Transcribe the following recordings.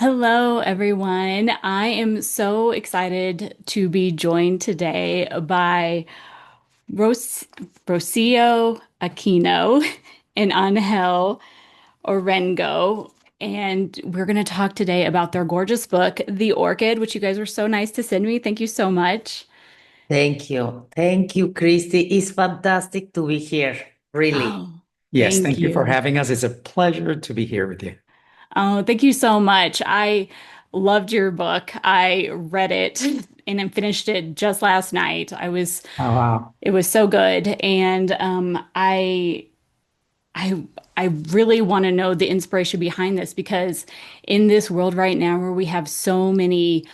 Hello, everyone. I am so excited to be joined today by Ros Rocio Aquino and Angel Orengo. And we're going to talk today about their gorgeous book, The Orchid, which you guys were so nice to send me. Thank you so much. Thank you. Thank you, Christy. It's fantastic to be here, really. Oh, Yes, thank thank you for you. having us. It's a pleasure to be here with you. Oh, thank you so much. I loved your book. I read it and then finished it just last night. Oh, wow. It was so good, and I I really want to know the inspiration behind this because in this world right now where we have so many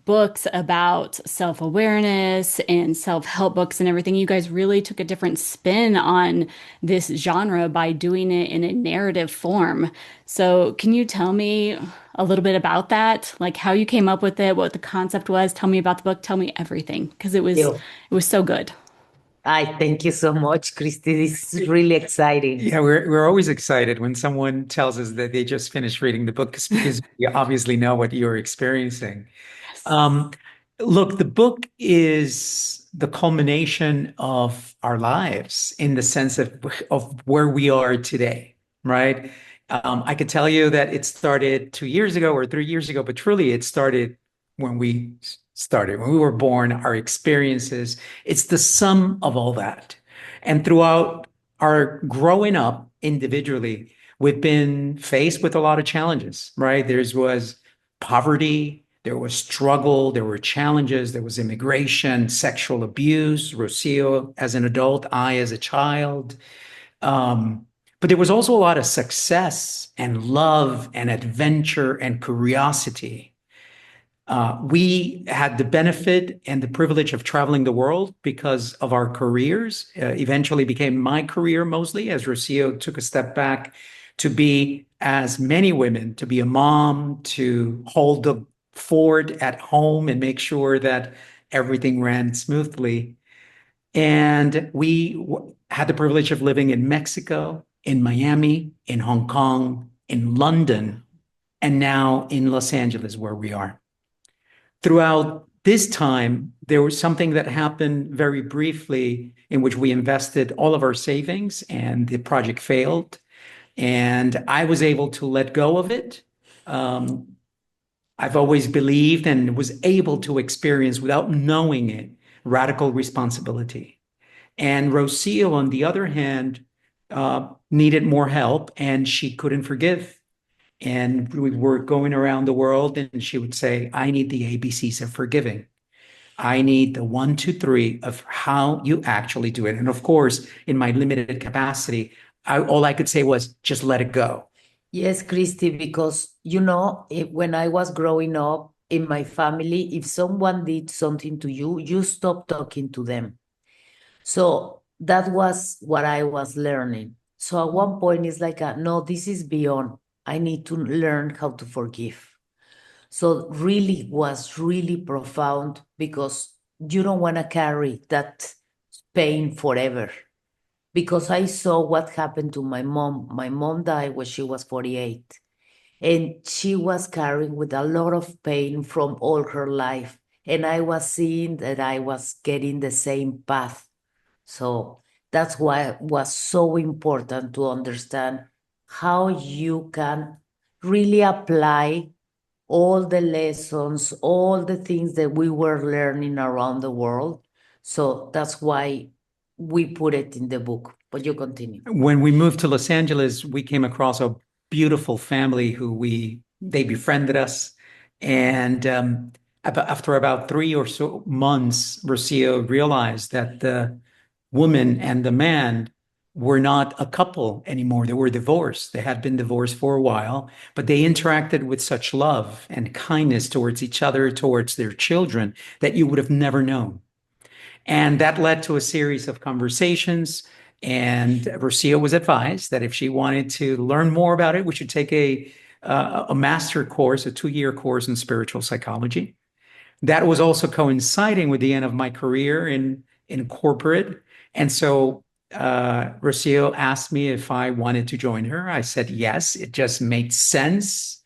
books about self-awareness and self-help books and everything, you guys really took a different spin on this genre by doing it in a narrative form. So, can you tell me a little bit about that? Like how you came up with it, what the concept was? Tell me about the book, tell me everything because You. it was so good. I thank you so much, Christy. This is really exciting. Yeah, we're always excited when someone tells us that they just finished reading the book because we obviously know what you're experiencing. Yes. Um, Look, the book is the culmination of our lives in the sense of where we are today, right? I could tell you that it started 2 years ago or 3 years ago, but truly it started when when we were born, our experiences. It's the sum of all that. And throughout our growing up individually, we've been faced with a lot of challenges, right? There was poverty, there was struggle, there were challenges, there was immigration, sexual abuse, Rocio as an adult, I as a child. Um, but there was also a lot of success and love and adventure and curiosity. We had the benefit and the privilege of traveling the world because of our careers. Eventually became my career mostly as Rocio took a step back to be, as many women, to be a mom, to hold the fort at home and make sure that everything ran smoothly. And had the privilege of living in Mexico, in Miami, in Hong Kong, in London, and now in Los Angeles, where we are. Throughout this time, there was something that happened very briefly in which we invested all of our savings and the project failed. And I was able to let go of it. Um, I've always believed and was able to experience without knowing it radical responsibility. And Rocio, on the other hand, needed more help and she couldn't forgive. And we were going around the world, and she would say, I need the ABCs of forgiving. I need the one, two, three of how you actually do it. And of course, in my limited capacity, all I could say was just let it go. Yes, Christy, because when I was growing up in my family, if someone did something to you, you stop talking to them. So that was what I was learning. So at one point, it's like, no, this is beyond. I need to learn how to forgive. So really was really profound because you don't want to carry that pain forever. Because I saw what happened to my mom. My mom died when she was 48, and she was carrying with a lot of pain from all her life. And I was seeing that I was getting the same path. So that's why it was so important to understand how you can really apply all the lessons, all the things that we were learning around the world. So that's why we put it in the book. But you continue. When we moved to Los Angeles, we came across a beautiful family who they befriended us. And after about 3 or so months, Rocio realized that the woman and the man were not a couple anymore. They were divorced. They had been divorced for a while, but they interacted with such love and kindness towards each other, towards their children, that you would have never known. And that led to a series of conversations. And Rocio was advised that if she wanted to learn more about it, we should take a master course, a 2 year course in spiritual psychology. That was also coinciding with the end of my career in corporate. And so Rocio asked me if I wanted to join her. I said yes. It just made sense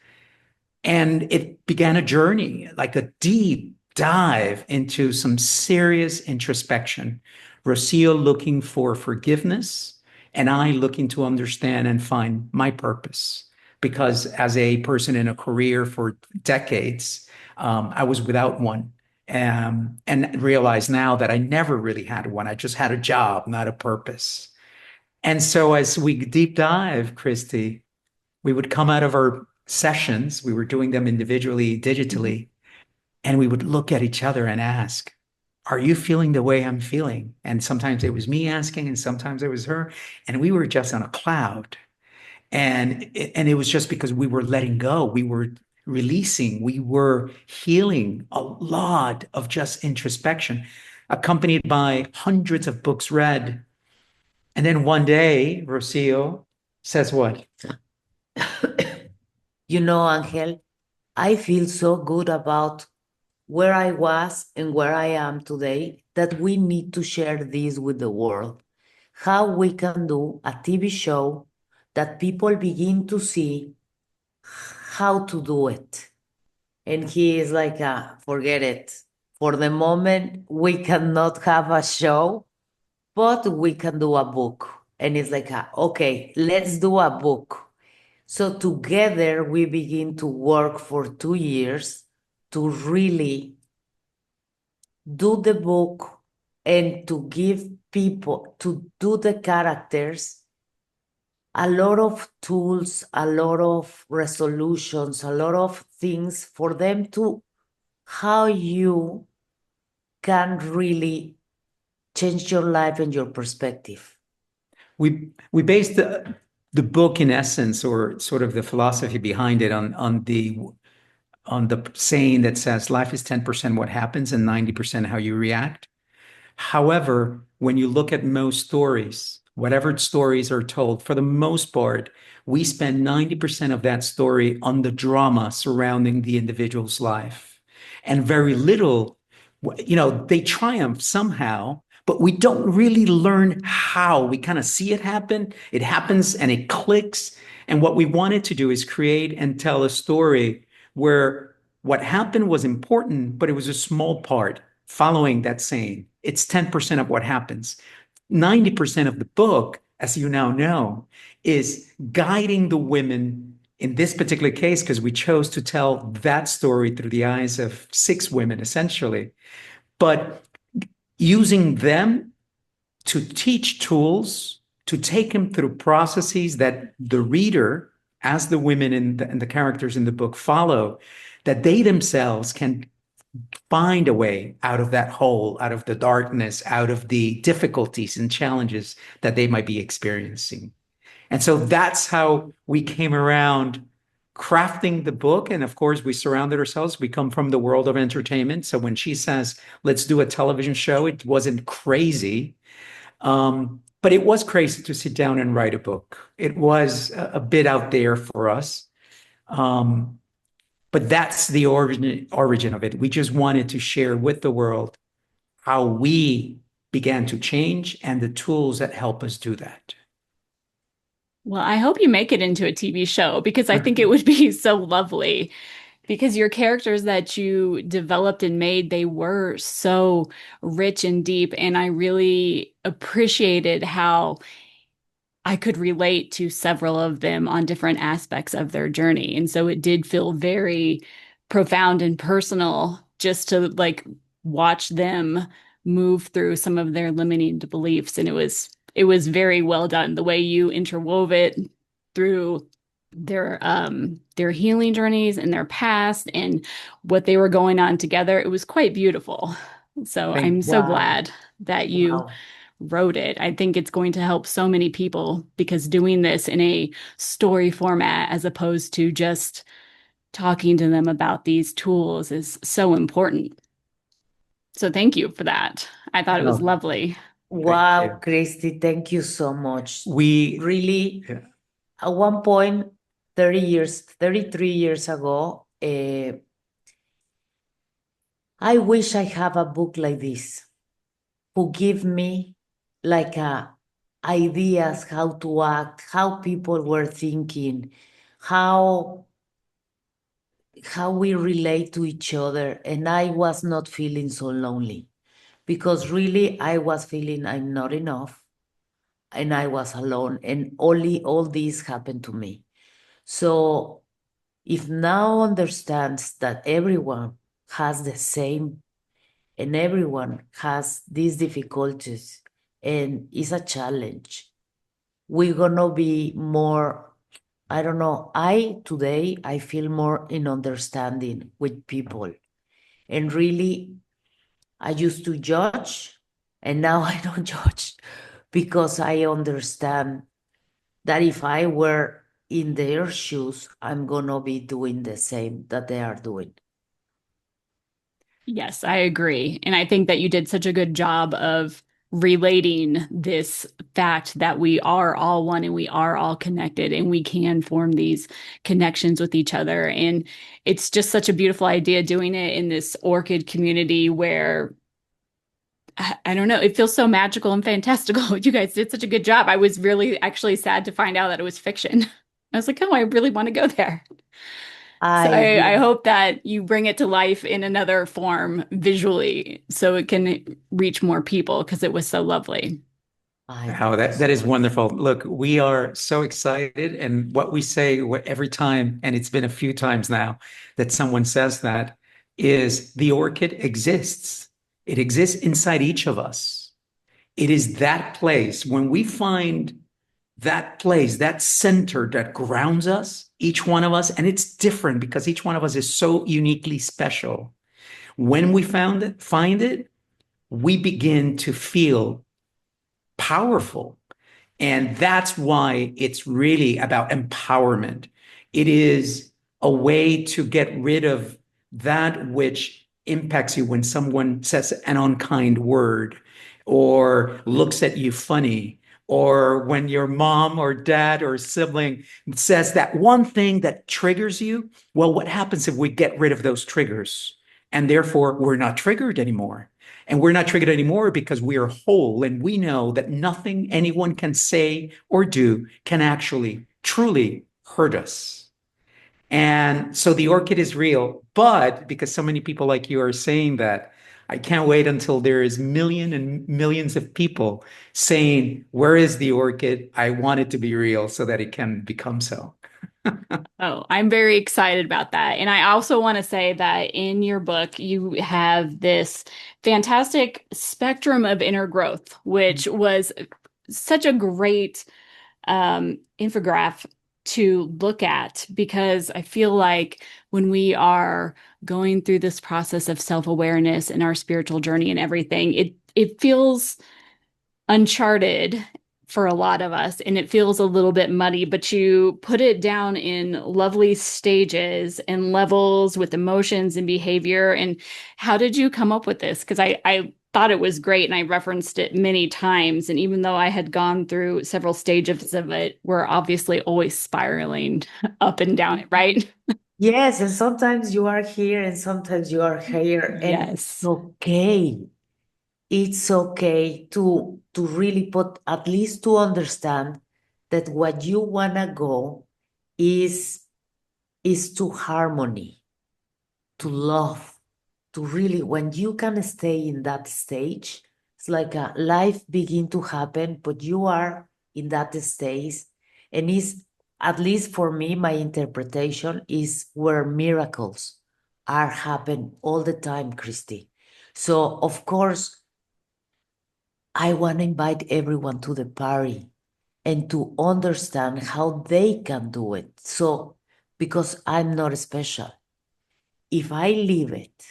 And it began a journey, like a deep dive into some serious introspection. Rocio looking for forgiveness, and I looking to understand and find my purpose. Because as a person in a career for decades, I was without one. And realize now that I never really had one. I just had a job, not a purpose. And so as we deep dive, Christy, we would come out of our sessions, we were doing them individually, digitally, and we would look at each other and ask, are you feeling the way I'm feeling? And sometimes it was me asking, and sometimes it was her. And we were just on a cloud. And it was just because we were letting go, we were releasing, we were healing a lot of just introspection, accompanied by hundreds of books read. And then one day, Rocio says, what? You know, Angel, I feel so good about where I was and where I am today that we need to share this with the world. How we can do a TV show that people begin to see how to do it. And he is like, forget it. For the moment, we cannot have a show, but we can do a book. And it's like, okay, let's do a book. So together we begin to work for 2 years to really do the book and to give people to do the characters a lot of tools, a lot of resolutions, a lot of things for them to how you can really change your life and your perspective. We based the book in essence, or sort of the philosophy behind it, on the saying that says life is 10% what happens and 90% how you react. However, when you look at most stories, whatever stories are told, for the most part, we spend 90% of that story on the drama surrounding the individual's life. And very little, they triumph somehow, but we don't really learn how. We kind of see it happen. It happens and it clicks. And what we wanted to do is create and tell a story where what happened was important, but it was a small part following that saying. It's 10% of what happens. 90% of the book, as you now know, is guiding the women in this particular case, because we chose to tell that story through the eyes of 6 women, essentially, but using them to teach tools, to take them through processes that the reader, as the women and the characters in the book follow, that they themselves can find a way out of that hole, out of the darkness, out of the difficulties and challenges that they might be experiencing. And so that's how we came around crafting the book. And of course, we surrounded ourselves. We come from the world of entertainment. So when she says, let's do a television show, it wasn't crazy. But it was crazy to sit down and write a book. It was a bit out there for us. But that's the origin of it. We just wanted to share with the world how we began to change and the tools that help us do that. Well, I hope you make it into a TV show because I think it would be so lovely. Because your characters that you developed and made, they were so rich and deep. And I really appreciated how I could relate to several of them on different aspects of their journey. And so it did feel very profound and personal just to like watch them move through some of their limiting beliefs. And it was very well done the way you interwove it through their healing journeys and their past and what they were going on together. It was quite beautiful. So I'm so Wow. glad that you Wow. wrote it. I think it's going to help so many people because doing this in a story format as opposed to just talking to them about these tools is so important. So thank you for that. I thought it was No, lovely. thank Wow, you. Christy, thank you so much. We, Really, yeah. at one point, 30 years, 33 years ago, I wish I have a book like this who give me like ideas how to act, how people were thinking, how how we relate to each other. And I was not feeling so lonely because really I was feeling I'm not enough and I was alone. And only all this happened to me. So if now understands that everyone has the same and everyone has these difficulties and it's a challenge, we're gonna be more, I don't know, today I feel more in understanding with people. And really, I used to judge and now I don't judge because I understand that if I were in their shoes, I'm gonna be doing the same that they are doing. Yes, I agree. And I think that you did such a good job of relating this fact that we are all one and we are all connected and we can form these connections with each other. And it's just such a beautiful idea doing it in this orchid community where I don't know, it feels so magical and fantastical. You guys did such a good job. I was really actually sad to find out that it was fiction. I was like, oh, I really want to go there. So I I really, hope that you bring it to life in another form visually so it can reach more people because it was so lovely. I Oh, thank you that so is much. wonderful. Look, we are so excited, and what we say every time, and it's been a few times now that someone says that, is the orchid exists. It exists inside each of us. It is that place when we find that place, that center that grounds us, each one of us, and it's different because each one of us is so uniquely special. When we find it, we begin to feel powerful. And that's why it's really about empowerment. It is a way to get rid of that which impacts you when someone says an unkind word or looks at you funny, or when your mom or dad or sibling says that one thing that triggers you. Well, what happens if we get rid of those triggers? And therefore, we're not triggered anymore. And we're not triggered anymore because we are whole and we know that nothing anyone can say or do can actually truly hurt us. And so the orchid is real, but because so many people like you are saying that, I can't wait until there is millions and millions of people saying, "Where is the orchid? I want it to be real so that it can become so." Oh, I'm very excited about that. And I also want to say that in your book, you have this fantastic spectrum of inner growth, which was such a great infograph to look at because I feel like when we are going through this process of self-awareness and our spiritual journey and everything, it feels uncharted for a lot of us and it feels a little bit muddy, but you put it down in lovely stages and levels with emotions and behavior. And how did you come up with this? Because I thought it was great and I referenced it many times. And even though I had gone through several stages of it, we're obviously always spiraling up and down it, right? Yes, and sometimes you are here and sometimes you are here, and it's Yes. okay. It's okay to really put at least to understand that what you wanna go is is to harmony, to love, to really when you can stay in that stage, it's like a life begin to happen, but you are in that stage, and is at least for me, my interpretation is where miracles are happen all the time, Christy. So of course I want to invite everyone to the party and to understand how they can do it. So, because I'm not special, if I leave it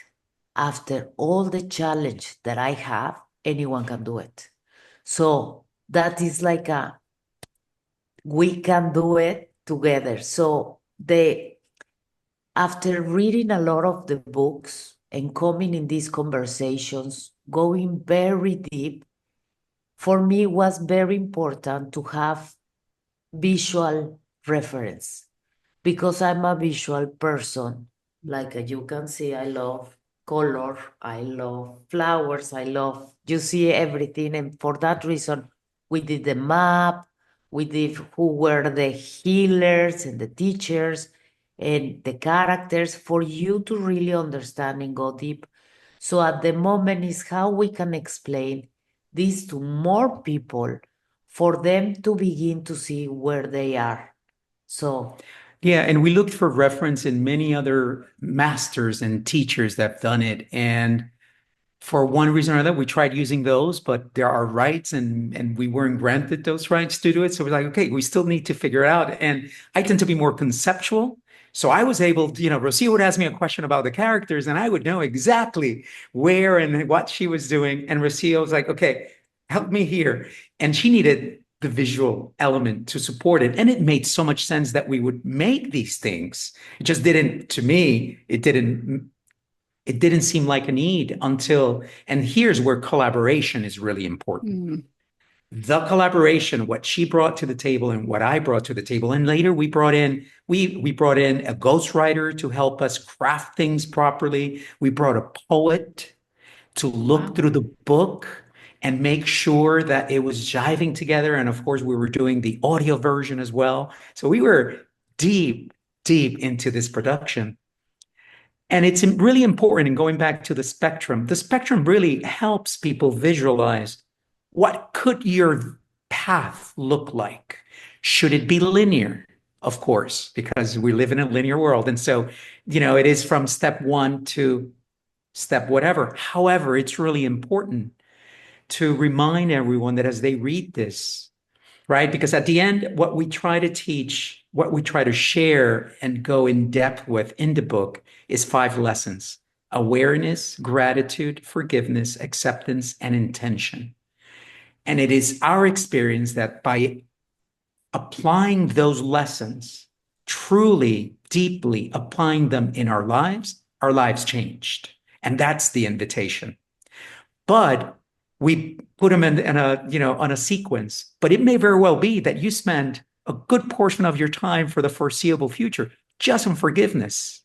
after all the challenge that I have, anyone can do it. So, that is like we can do it together. So, after reading a lot of the books and coming in these conversations, going very deep, for me it was very important to have visual reference because I'm a visual person. Like you can see, I love color, I love flowers, I love, you see everything. And for that reason, we did the map, we did who were the healers and the teachers. and the characters for you to really understand and go deep. So at the moment is how we can explain this to more people for them to begin to see where they are. So Yeah, and we looked for reference in many other masters and teachers that have done it. And for one reason or another, we tried using those, but there are rights and we weren't granted those rights to do it. So we're like, okay, we still need to figure it out. And I tend to be more conceptual. So I was able to, Rocio would ask me a question about the characters and I would know exactly where and what she was doing. And Rocio was like, okay, help me here. And she needed the visual element to support it. And it made so much sense that we would make these things. It just didn't, to me, it didn't seem like a need until, and here's where collaboration is really important. Mm. The collaboration, what she brought to the table and what I brought to the table. And later we brought in a ghostwriter to help us craft things properly. We brought a poet to look Wow. through the book and make sure that it was jiving together. And of course, we were doing the audio version as well. So we were deep, deep into this production. And it's really important in going back to the spectrum really helps people visualize what could your path look like? Should it be linear? Of course, because we live in a linear world. And so, it is from step one to step whatever. However, it's really important to remind everyone that as they read this, right? Because at the end, what we try to teach, what we try to share and go in depth with in the book is 5 lessons: awareness, gratitude, forgiveness, acceptance, and intention. And it is our experience that by applying those lessons, truly, deeply applying them in our lives changed. And that's the invitation. But we put them in on a sequence. But it may very well be that you spend a good portion of your time for the foreseeable future just on forgiveness,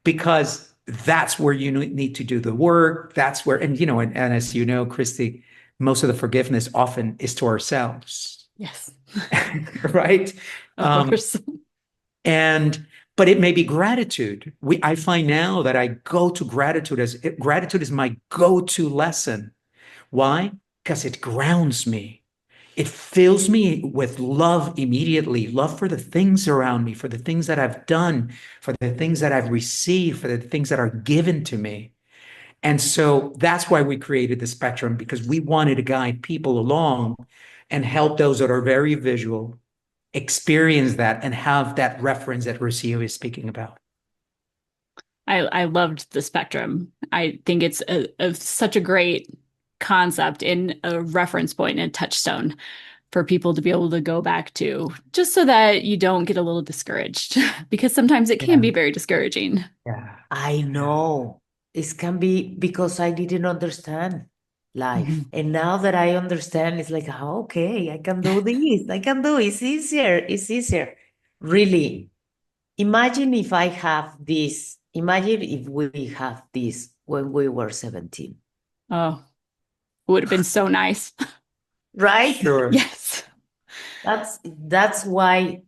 because that's where you need to do the work. That's where, and as you know, Christy, most of the forgiveness often is to ourselves, Yes, right? of course. And but it may be gratitude. I find now that I go to gratitude as gratitude is my go-to lesson. Why? Because it grounds me. It fills me with love immediately, love for the things around me, for the things that I've done, for the things that I've received, for the things that are given to me. And so that's why we created the spectrum, because we wanted to guide people along and help those that are very visual experience that and have that reference that Rocio is speaking about. I loved the spectrum. I think it's such a great concept and a reference point and a touchstone for people to be able to go back to, just so that you don't get a little discouraged, because sometimes it can Yeah. be very discouraging. Yeah. I know it can be because I didn't understand life. Mhm. And now that I understand, it's like, oh, okay, I can do this. I can do it. It's easier. It's easier. Really. Imagine if I have this. Imagine if we have this when we were 17. Oh, it would have been so nice. Right? Sure. Yes. That's why,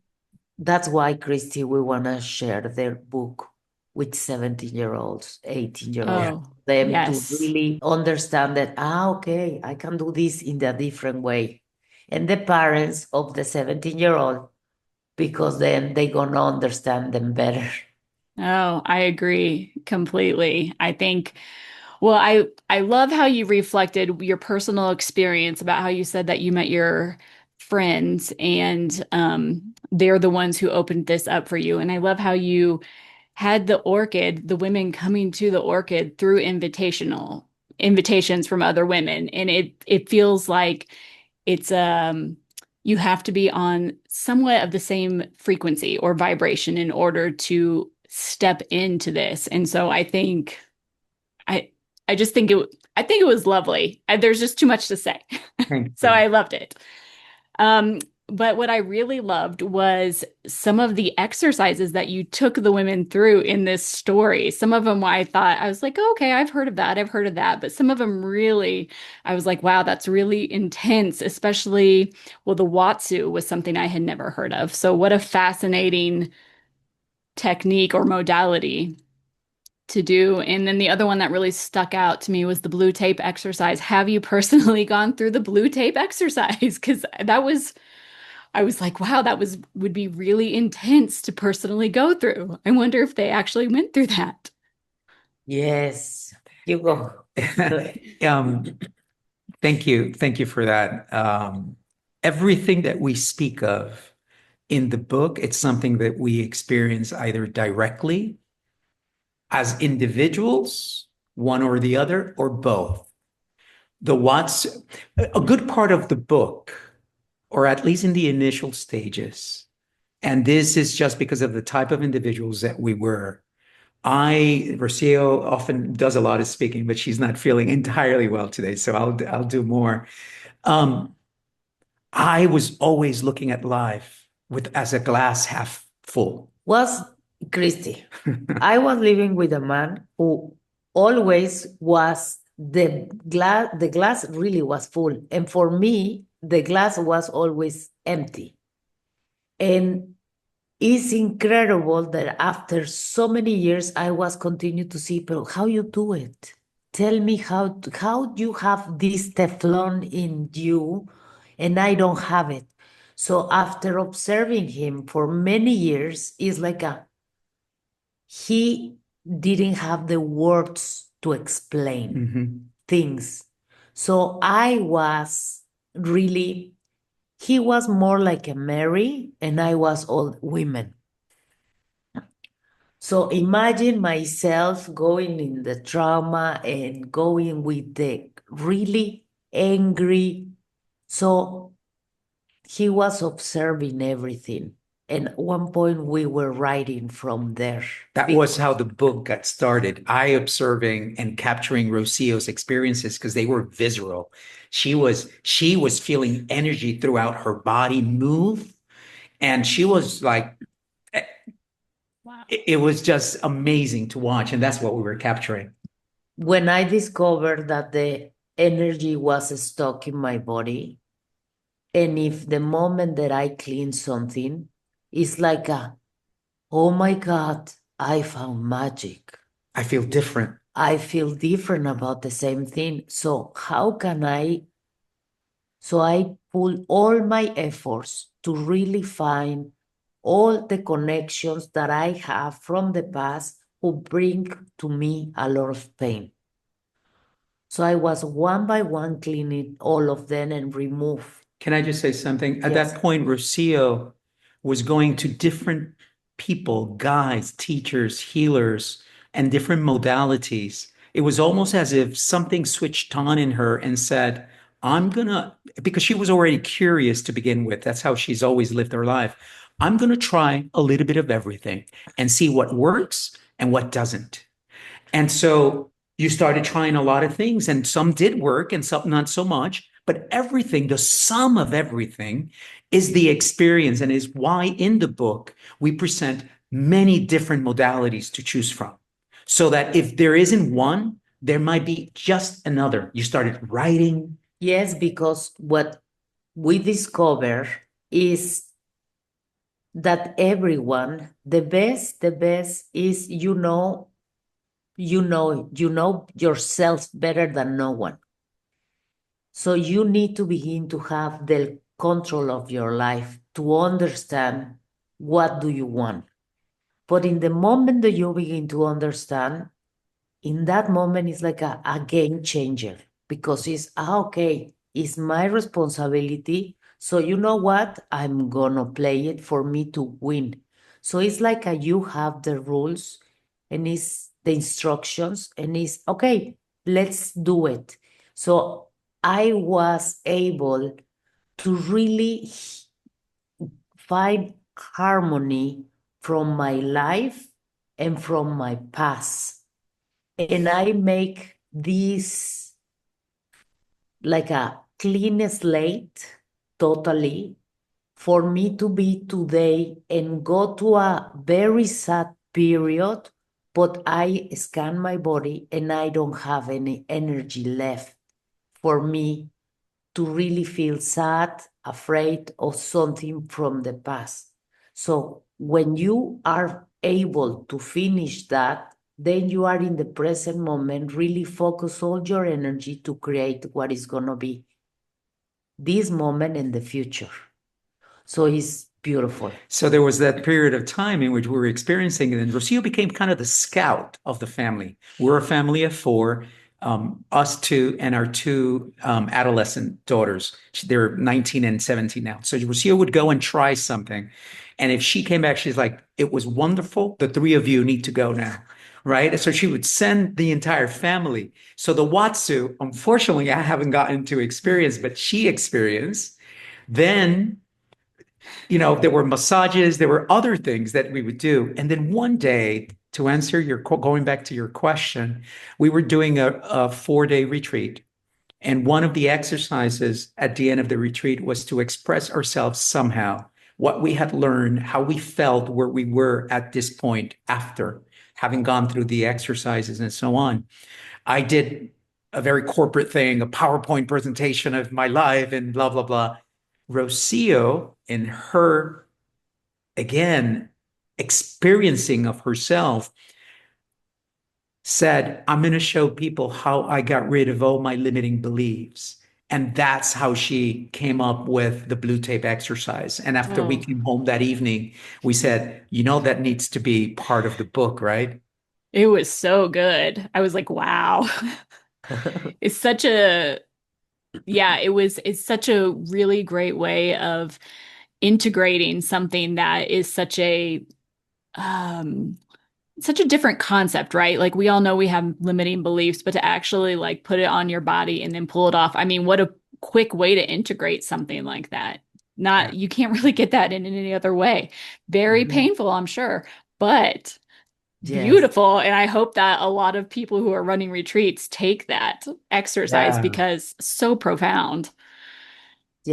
Christy, we want to share their book with 17-year-olds, 18-year-olds, Yeah. Oh, them to yes. really understand that, okay, I can do this in a different way. And the parents of the 17-year-old, because then they gonna understand them better. Oh, I agree completely. I think, well, I love how you reflected your personal experience about how you said that you met your friends and they're the ones who opened this up for you. And I love how you had the orchid, the women coming to the orchid through invitations from other women. And it feels like it's you have to be on somewhat of the same frequency or vibration in order to step into this. And so I I just think I think it was lovely. There's just too much to say. Thank So you. I loved it. Um, but what I really loved was some of the exercises that you took the women through in this story. Some of them I was like, oh, okay, I've heard of that. I've heard of that. But some of them really, I was like, wow, that's really intense, especially, well, the Watsu was something I had never heard of. So what a fascinating technique or modality to do. And then the other one that really stuck out to me was the blue tape exercise. Have you personally gone through the blue tape exercise? Because that was, I was like, wow, that would be really intense to personally go through. I wonder if they actually went through that. Yes, you go. Um, thank you. Thank you for that. Everything that we speak of in the book, it's something that we experience either directly as individuals, one or the other, or both. The what's a good part of the book, or at least in the initial stages, and this is just because of the type of individuals that we were. Rocio often does a lot of speaking, but she's not feeling entirely well today, so I'll do more. Um, I was always looking at life with as a glass half full. Was Christy. I was living with a man who always was the glass really was full. And for me, the glass was always empty. And it's incredible that after so many years, I was continue to see, but how you do it? Tell me how you have this Teflon in you, and I don't have it. So after observing him for many years, it's like he didn't have the words to explain things. So I was really, he was more like a Mary, and I was all women. So imagine myself going in the trauma and going with the really angry. So he was observing everything. And at one point we were writing from there. That was how the book got started. I observing and capturing Rocio's experiences because they were visceral. She was feeling energy throughout her body move, and she was like, Wow. it was just amazing to watch, and that's what we were capturing. When I discovered that the energy was stuck in my body, and if the moment that I clean something, it's like oh my God, I found magic. I feel different. I feel different about the same thing. So how can I? So I pull all my efforts to really find all the connections that I have from the past who bring to me a lot of pain. So I was one by one cleaning all of them and remove. Can I just say something? At Yes. that point, Rocio was going to different people, guides, teachers, healers, and different modalities. It was almost as if something switched on in her and said, I'm gonna, because she was already curious to begin with. That's how she's always lived her life. I'm gonna try a little bit of everything and see what works and what doesn't. And so you started trying a lot of things, and some did work and some not so much. But everything, the sum of everything, is the experience, and is why in the book we present many different modalities to choose from. So that if there isn't one, there might be just another. You started writing. Yes, because what we discover is that everyone, the best is you know yourself better than no one. So you need to begin to have the control of your life to understand what do you want. But in the moment that you begin to understand, in that moment it's like a game changer because it's okay, it's my responsibility. So you know what? I'm gonna play it for me to win. So it's like you have the rules and it's the instructions and it's okay, let's do it. So I was able to really find harmony from my life and from my past. And I make this like a clean slate totally for me to be today and go to a very sad period, but I scan my body and I don't have any energy left for me to really feel sad, afraid of something from the past. So when you are able to finish that, then you are in the present moment, really focus all your energy to create what is going to be this moment and the future. So it's beautiful. So there was that period of time in which we were experiencing it, and Rocio became kind of the scout of the family. We're a family of four, us two and our two adolescent daughters. They're 19 and 17 now. So Rocio would go and try something. And if she came back, she's like, it was wonderful. The three of you need to go now. Right. So she would send the entire family. So the Watsu, unfortunately, I haven't gotten to experience, but she experienced. Then there were massages, there were other things that we would do. And then one day, to answer going back to your question, we were doing a 4-day retreat. And one of the exercises at the end of the retreat was to express ourselves somehow, what we had learned, how we felt, where we were at this point after having gone through the exercises and so on. I did a very corporate thing, a PowerPoint presentation of my life and blah, blah, blah. Rocio, in her, again, experiencing of herself, said, I'm going to show people how I got rid of all my limiting beliefs. And that's how she came up with the blue tape exercise. And after we Oh, came home that evening, we said, that needs to be part of the book, right? it was so good. I was like, wow. It's such a, yeah, it's such a really great way of integrating something that is um such a different concept, right? Like we all know we have limiting beliefs, but to actually like put it on your body and then pull it off. I mean, what a quick way to integrate something like that. Yeah. Not, you can't really get that in any other way. Very Mhm. painful, I'm sure, but Yes. beautiful. And I hope that a lot of people who are running retreats take that exercise Yeah. because so profound.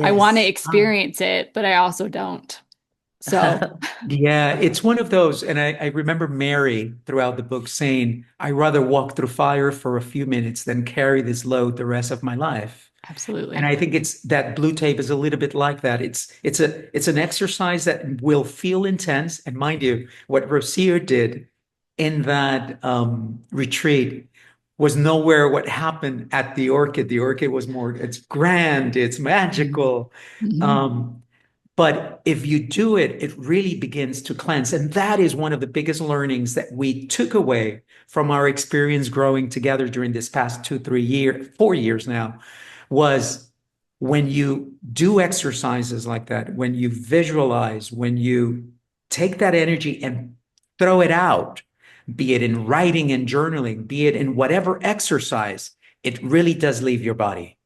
I want to Yes. experience it, but I also don't. So Yeah, it's one of those. And I remember Mary throughout the book saying, I'd rather walk through fire for a few minutes than carry this load the rest of my life. And absolutely. I think it's that blue tape is a little bit like that. It's an exercise that will feel intense. And mind you, what Rocio did in that retreat was nowhere what happened at the Orchid. The Orchid was more, it's grand, it's Mhm. magical. Mhm. Um, but if you do it, it really begins to cleanse. And that is one of the biggest learnings that we took away from our experience growing together during this past 2, 3 years, 4 years now, was when you do exercises like that, when you visualize, when you take that energy and throw it out, be it in writing and journaling, be it in whatever exercise, it really does leave your body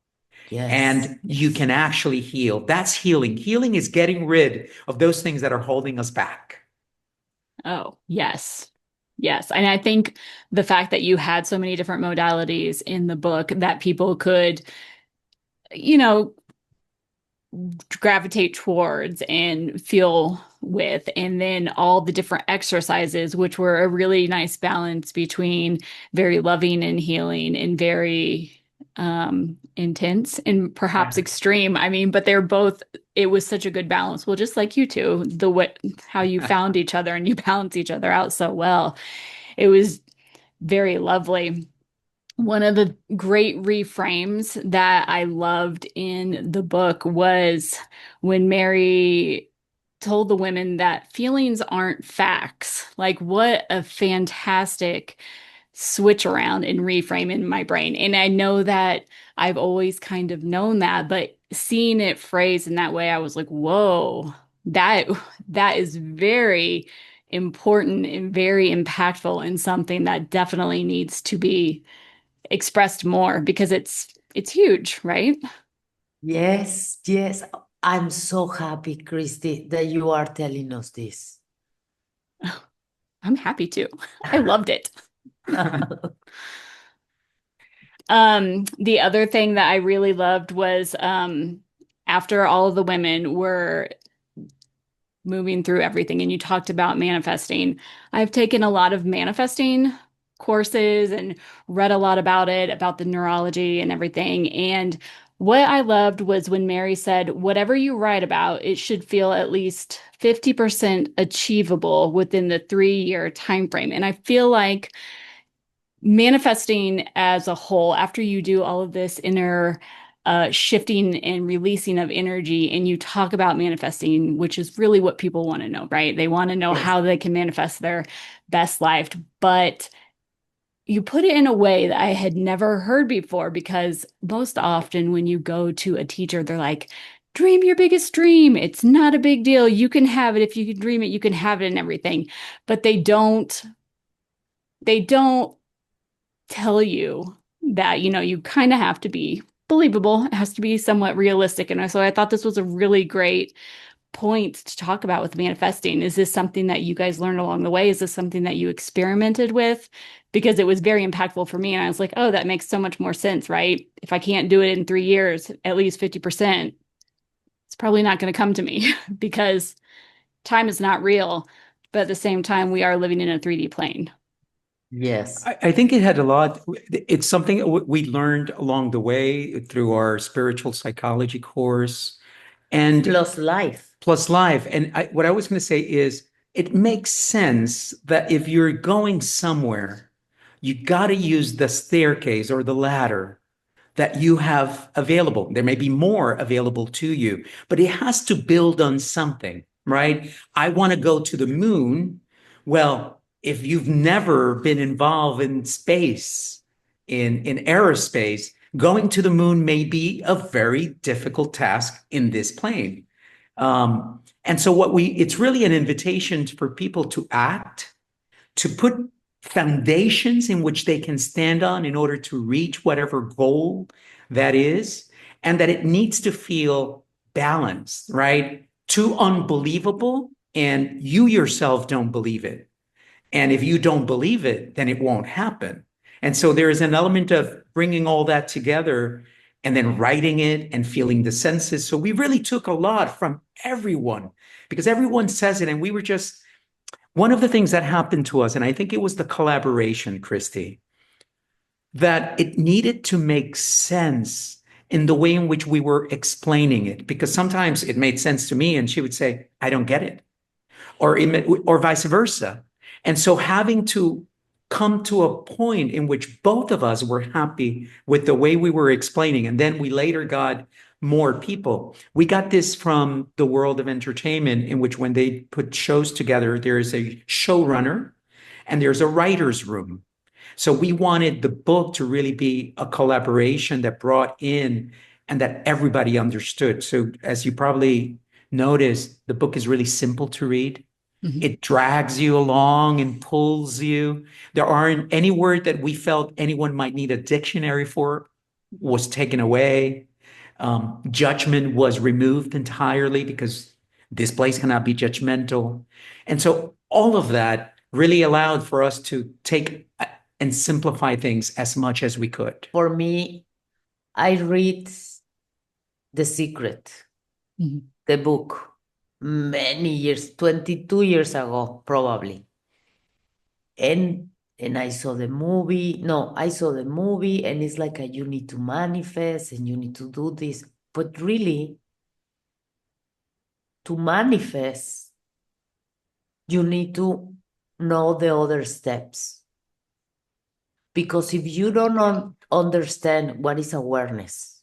Yes. and you Yes. can actually heal. That's healing. Healing is getting rid of those things that are holding us back. Oh, yes. Yes. And I think the fact that you had so many different modalities in the book that people could, you know, gravitate towards and feel with, and then all the different exercises, which were a really nice balance between very loving and healing and very intense and perhaps Yeah. extreme. I mean, but they're both, it was such a good balance. Well, just like you two, the way how you found each other and you balance each other out so well. It was very lovely. One of the great reframes that I loved in the book was when Mary told the women that feelings aren't facts. Like, what a fantastic switch around and reframe in my brain. And I know that I've always kind of known that, but seeing it phrased in that way, I was like, whoa, that that is very important and very impactful and something that definitely needs to be expressed more because it's huge, right? Yes. Yes. I'm so happy, Christy, that you are telling us this. I'm happy to. I loved it. The other thing that I really loved was after all of the women were moving through everything and you talked about manifesting. I've taken a lot of manifesting courses and read a lot about it, about the neurology and everything. And What I loved was when Mary said, whatever you write about, it should feel at least 50% achievable within the 3-year time frame. And I feel like manifesting as a whole, after you do all of this inner shifting and releasing of energy, and you talk about manifesting, which is really what people want to know, right? They want to know Yes. how they can manifest their best life. But you put it in a way that I had never heard before, because most often when you go to a teacher, they're like, dream your biggest dream. It's not a big deal. You can have it. If you can dream it, you can have it and everything. But they don't tell you that, you kind of have to be believable. It has to be somewhat realistic. And so I thought this was a really great point to talk about with manifesting. Is this something that you guys learned along the way? Is this something that you experimented with? Because it was very impactful for me. And I was like, oh, that makes so much more sense, right? If I can't do it in 3 years, at least 50%, it's probably not going to come to me because time is not real. But at the same time, we are living in a 3D plane. Yes. I think it had a lot. It's something we learned along the way through our spiritual psychology course and Plus life. plus life. And what I was going to say is it makes sense that if you're going somewhere, you got to use the staircase or the ladder that you have available. There may be more available to you, but it has to build on something, right? I want to go to the moon. Well, if you've never been involved in space, in aerospace, going to the moon may be a very difficult task in this plane. And so it's really an invitation for people to act, to put foundations in which they can stand on in order to reach whatever goal that is, and that it needs to feel balanced, right? Too unbelievable, and you yourself don't believe it. And if you don't believe it, then it won't happen. And so there is an element of bringing all that together and then writing it and feeling the senses. So we really took a lot from everyone because everyone says it. And we were just, one of the things that happened to us, and I think it was the collaboration, Christy, that it needed to make sense in the way in which we were explaining it, because sometimes it made sense to me and she would say, I don't get it, or vice versa. And so having to come to a point in which both of us were happy with the way we were explaining, and then we later got more people. We got this from the world of entertainment, in which when they put shows together, there is a showrunner and there's a writer's room. So we wanted the book to really be a collaboration that brought in and that everybody understood. So as you probably noticed, the book is really simple to read. Mhm. It drags you along and pulls you. There aren't any word that we felt anyone might need a dictionary for was taken away. Judgment was removed entirely because this place cannot be judgmental. And so all of that really allowed for us to take and simplify things as much as we could. For me, I read The Secret, Mhm. the book, many years, 22 years ago, probably. And I saw the movie. No, I saw the movie, and it's like you need to manifest and you need to do this. But really, to manifest, you need to know the other steps. Because if you don't understand what is awareness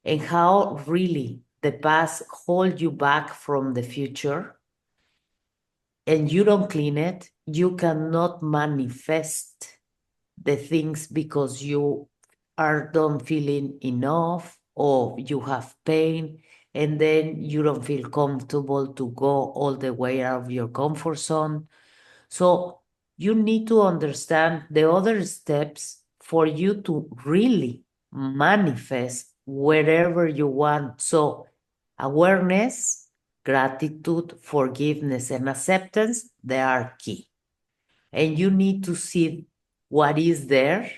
and how really the past hold you back from the future, and you don't clean it, you cannot manifest the things because you are don't feeling enough or you have pain, and then you don't feel comfortable to go all the way out of your comfort zone. So you need to understand the other steps for you to really manifest wherever you want. So awareness, gratitude, forgiveness, and acceptance, they are key. And you need to see what is there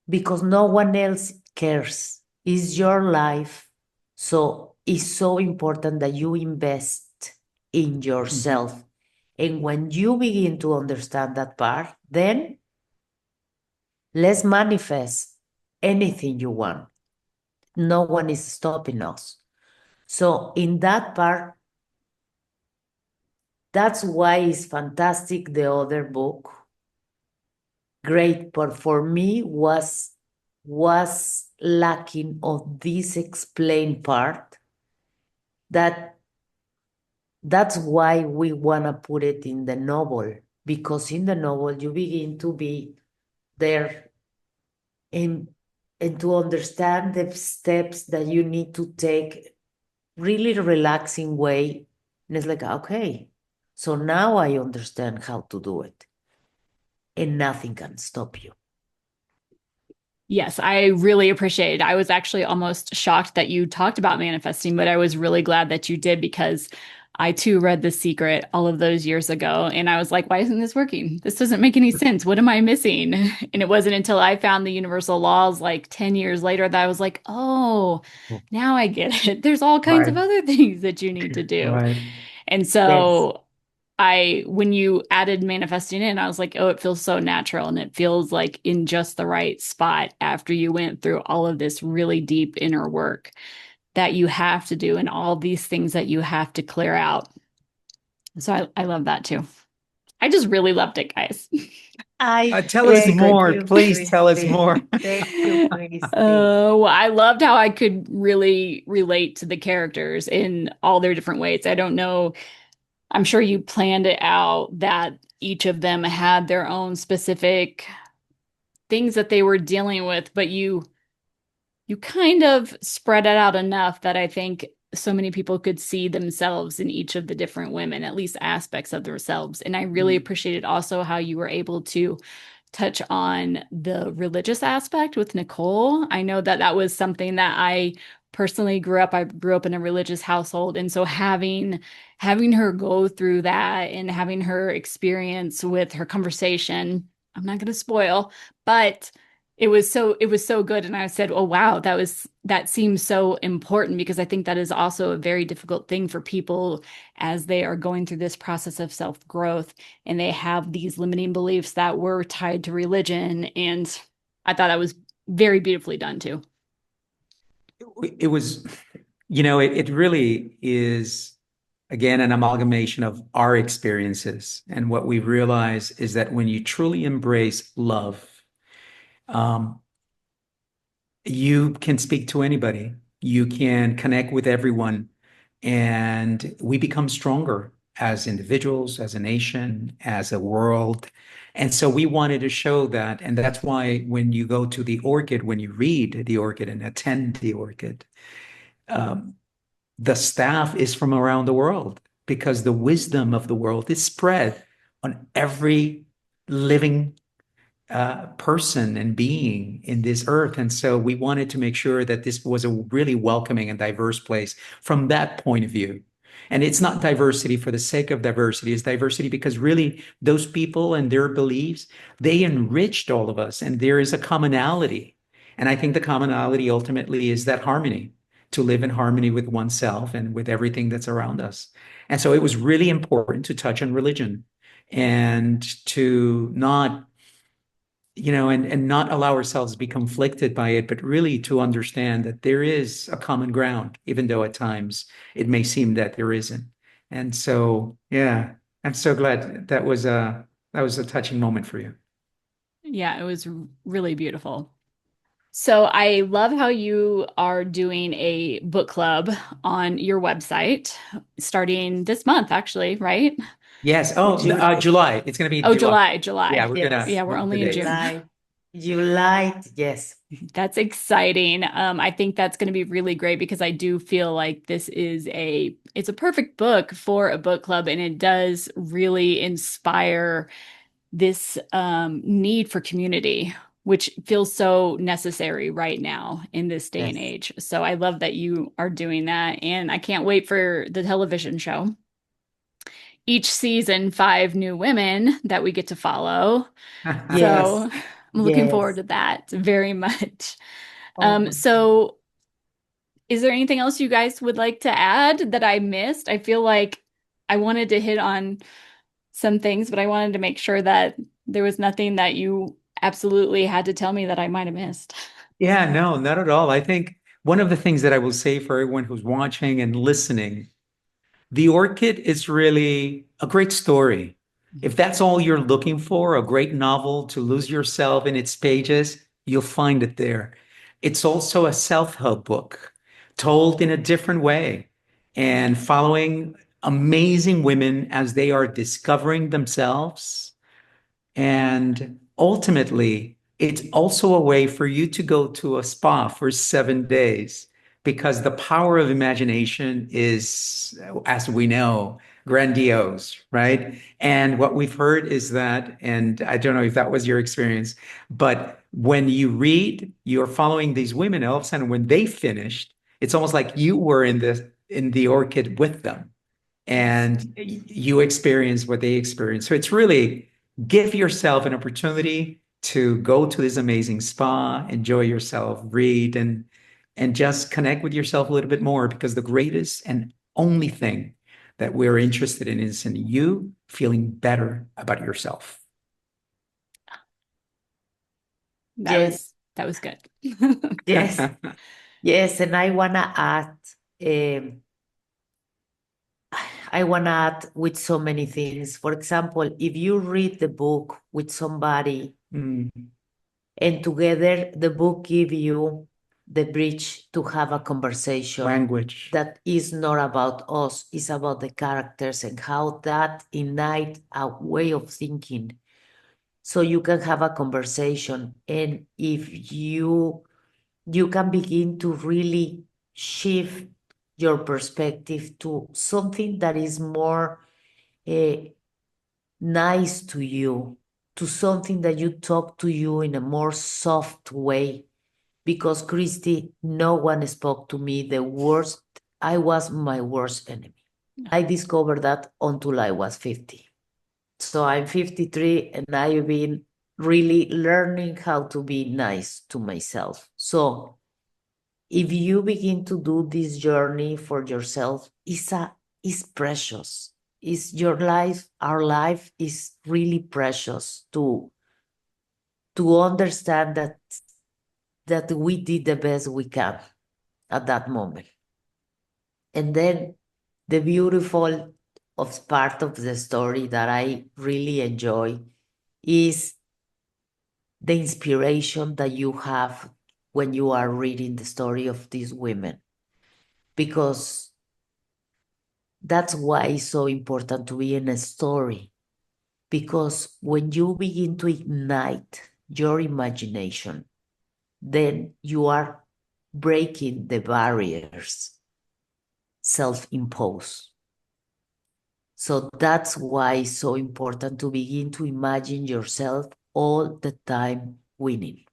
because no one else cares. It's your life. So it's so important that you invest in yourself. And when you begin to understand that part, then let's manifest anything you want. no one is stopping us. So in that part, that's why it's fantastic. The other book, great, but for me was lacking of this explained part. That's why we wanna put it in the novel, because in the novel you begin to be there and to understand the steps that you need to take, really relaxing way. And it's like, okay, so now I understand how to do it, and nothing can stop you. Yes, I really appreciate it. I was actually almost shocked that you talked about manifesting, but I was really glad that you did because I too read The Secret all of those years ago. And I was like, why isn't this working? This doesn't make any sense. What am I missing? And it wasn't until I found the universal laws like 10 years later that I was like, oh, now I get it. There's all kinds Right, of other things that you need to do. right. And Yes. so when you added manifesting in, I was like, oh, it feels so natural and it feels like in just the right spot after you went through all of this really deep inner work that you have to do and all these things that you have to clear out. So I love that too. I just really loved it, guys. Tell us Thank more. you, Please tell us Christy. more. Thank you, Christy. Oh, I loved how I could really relate to the characters in all their different ways. I don't know. I'm sure you planned it out that each of them had their own specific things that they were dealing with, but you kind of spread it out enough that I think so many people could see themselves in each of the different women, at least aspects of themselves. And I really Mm. appreciated also how you were able to touch on the religious aspect with Nicole. I know that that was something that I personally grew up. I grew up in a religious household, and so having her go through that and having her experience with her conversation, I'm not going to spoil, but it was so good. And I said, oh wow, that seems so important because I think that is also a very difficult thing for people as they are going through this process of self-growth and they have these limiting beliefs that were tied to religion. And I thought that was very beautifully done too. It was, it really is, again, an amalgamation of our experiences. And what we realize is that when you truly embrace love, um, you can speak to anybody, you can connect with everyone, and we become stronger as individuals, as a nation, as a world. And so we wanted to show that. And that's why when you go to the Orchid, when you read the Orchid and attend the Orchid, um, the staff is from around the world because the wisdom of the world is spread on every living person and being in this earth. And so we wanted to make sure that this was a really welcoming and diverse place from that point of view. And it's not diversity for the sake of diversity, it's diversity because really those people and their beliefs, they enriched all of us, and there is a commonality. And I think the commonality ultimately is that harmony, to live in harmony with oneself and with everything that's around us. And so it was really important to touch on religion and to not and not allow ourselves to be conflicted by it, but really to understand that there is a common ground, even though at times it may seem that there isn't. And so, yeah, I'm so glad that was a touching moment for you. Yeah, it was really beautiful. So I love how you are doing a book club on your website starting this month, actually, right? Yes. Oh, July. July. It's going to be Oh, July. July, Yeah, July. we're gonna Yeah, we're look at the only in dates. June. July, yes. That's exciting. I think that's going to be really great because I do feel like it's a perfect book for a book club, and it does really inspire this need for community, which feels so necessary right now in this day and Yes. age. So I love that you are doing that, and I can't wait for the television show. Each season, five new women that we get to follow. Yes. So I'm looking forward Yes. to that very much. Oh my So is there anything else you guys would like to add that I missed? I feel like I wanted to hit on some things, but I wanted to make sure that there was nothing that you absolutely had to tell me that I might have missed. Yeah, no, not at all. I think One of the things that I will say for everyone who's watching and listening, The Orchid is really a great story. If that's all you're looking for, a great novel to lose yourself in its pages, you'll find it there. It's also a self-help book told in a different way and following amazing women as they are discovering themselves. And ultimately, it's also a way for you to go to a spa for 7 days because the power of imagination is, as we know, grandiose, right? And what we've heard is that, and I don't know if that was your experience, but when you read, you're following these women, all of a sudden, when they finished, it's almost like you were in the orchid with them and you experience what they experience. So it's really give yourself an opportunity to go to this amazing spa, enjoy yourself, read, and just connect with yourself a little bit more because the greatest and only thing that we're interested in is in you feeling better about yourself. Yes, That was good. yes, yes. And I wanna add, um, I wanna add with so many things. For example, if you read the book with somebody Mm, and together the book give you the bridge to have a conversation language. that is not about us, it's about the characters and how that ignite a way of thinking. So you can have a conversation, and if you can begin to really shift your perspective to something that is more uh, nice to you, to something that you talk to you in a more soft way. Because Christy, no one spoke to me the worst. I was my worst enemy. I discovered that until I was 50. So I'm 53 and I've been really learning how to be nice to myself. So if you begin to do this journey for yourself, it's precious. It's your life, our life is really precious to understand that we did the best we can at that moment. And then the beautiful of part of the story that I really enjoy is the inspiration that you have when you are reading the story of these women. Because that's why it's so important to be in a story. Because when you begin to ignite your imagination, then you are breaking the barriers self-imposed. So that's why it's so important to begin to imagine yourself all the time winning.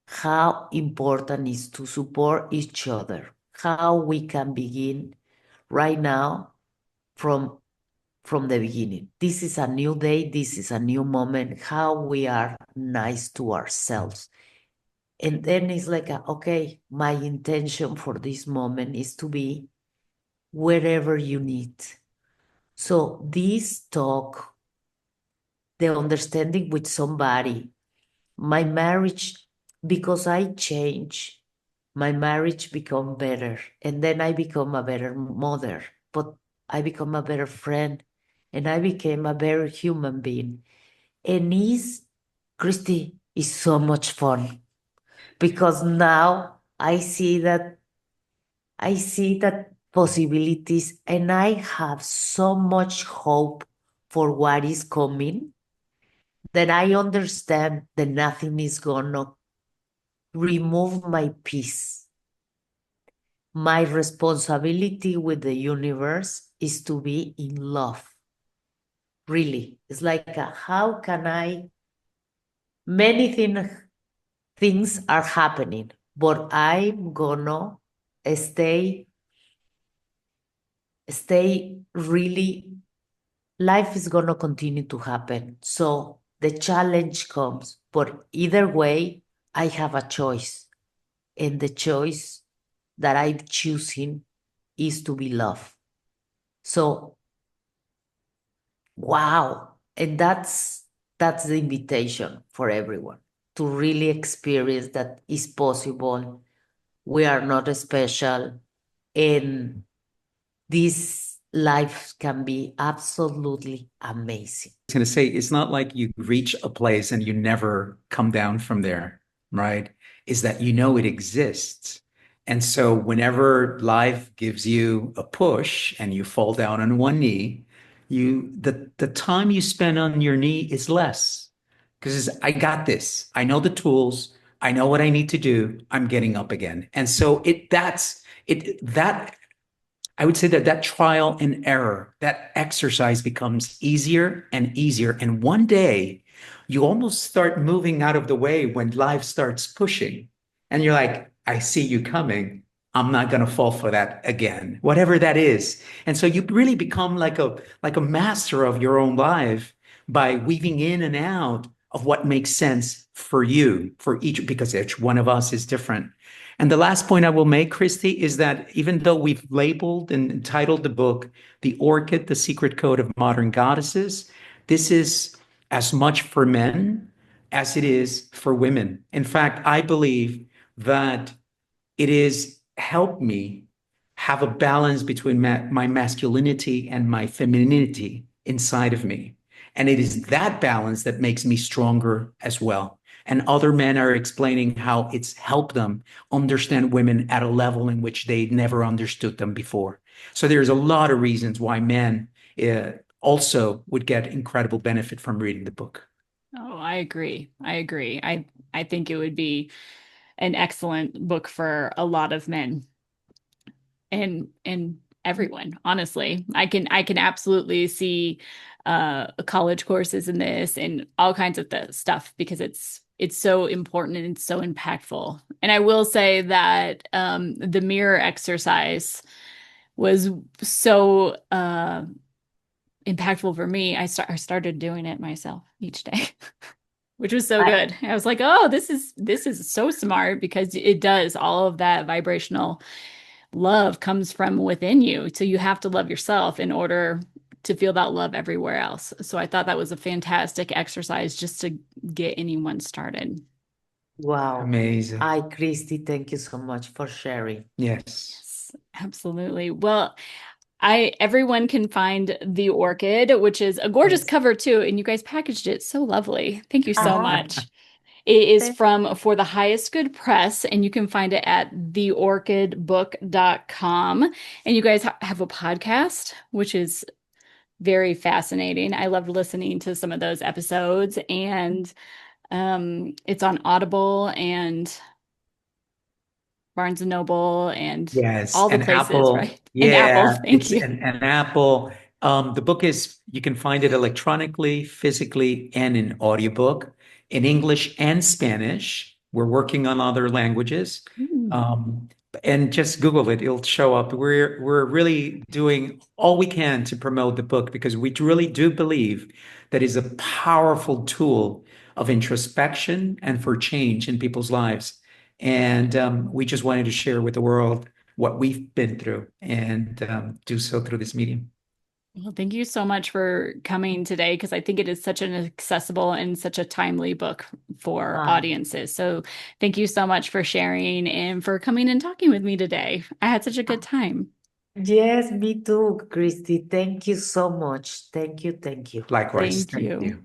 How important is to support each other. How we can begin right now from the beginning. This is a new day. This is a new moment. How we are nice to ourselves. And then it's like, okay, my intention for this moment is to be wherever you need. So this talk, the understanding with somebody, my marriage, because I change, my marriage become better. And then I become a better mother, but I become a better friend and I became a better human being. And Christy, is so much fun because now I see that possibilities and I have so much hope for what is coming that I understand that nothing is gonna remove my peace. My responsibility with the universe is to be in love. Really. It's like, how can many things are happening, but I'm gonna stay, really, life is gonna continue to happen. So the challenge comes, but either way, I have a choice. And the choice that I'm choosing is to be loved. So, wow. And that's the invitation for everyone to really experience that is possible we are not special, and this life can be absolutely amazing. I was going to say, it's not like you reach a place and you never come down from there, right? Is that you know it exists. And so whenever life gives you a push and you fall down on one knee, the time you spend on your knee is less because I got this. I know the tools. I know what I need to do. I'm getting up again. And so that I would say that that trial and error, that exercise becomes easier and easier. And one day you almost start moving out of the way when life starts pushing. And you're like, I see you coming. I'm not going to fall for that again, whatever that is. And so you really become like a master of your own life by weaving in and out of what makes sense for you, for each, because each one of us is different. And the last point I will make, Christy, is that even though we've labeled and entitled the book The Orchid, The Secret Code of Modern Goddesses, this is as much for men as it is for women. In fact, I believe that it is helped me have a balance between my masculinity and my femininity inside of me. And it is that balance that makes me stronger as well. And other men are explaining how it's helped them understand women at a level in which they never understood them before. So there's a lot of reasons why men also would get incredible benefit from reading the book. Oh, I agree. I agree. I think it would be an excellent book for a lot of men and everyone, honestly. I can absolutely see college courses in this and all kinds of stuff because it's so important and it's so impactful. And I will say that the mirror exercise was so impactful for me. I started doing it myself each day. Which was so I, good. I was like, "Oh, this is so smart because it does all of that vibrational love comes from within you. So you have to love yourself in order to feel that love everywhere else." So I thought that was a fantastic exercise just to get anyone started. wow. Amazing. Christy, thank you so much for sharing. Yes. Yes, absolutely. Well, I everyone can find the orchid, which is a gorgeous Yes. cover too, and you guys packaged it so lovely. Thank you so Ah, much. It is thank- from For the Highest Good Press, and you can find it at theorchidbook.com. And you guys have a podcast, which is very fascinating. I loved listening to some of those episodes, and it's on Audible and Barnes and Noble and Yes, all the an places, Apple. right? And Apple. Yeah, Thank it's you. an Apple. The book is, you can find it electronically, physically, and in audiobook in English and Spanish. We're working on other languages. Mm. Um, and just Google it, it'll show up. We're really doing all we can to promote the book because we really do believe that is a powerful tool of introspection and for change in people's lives. And we just wanted to share with the world what we've been through and do so through this medium. Well, thank you so much for coming today because I think it is such an accessible and such a timely book for ah, audiences. So, thank you so much for sharing and for coming and talking with me today. I had such a good time. yes, me too, Christy. Thank you so much. Thank you. Thank you. Likewise, Thank thank you. you.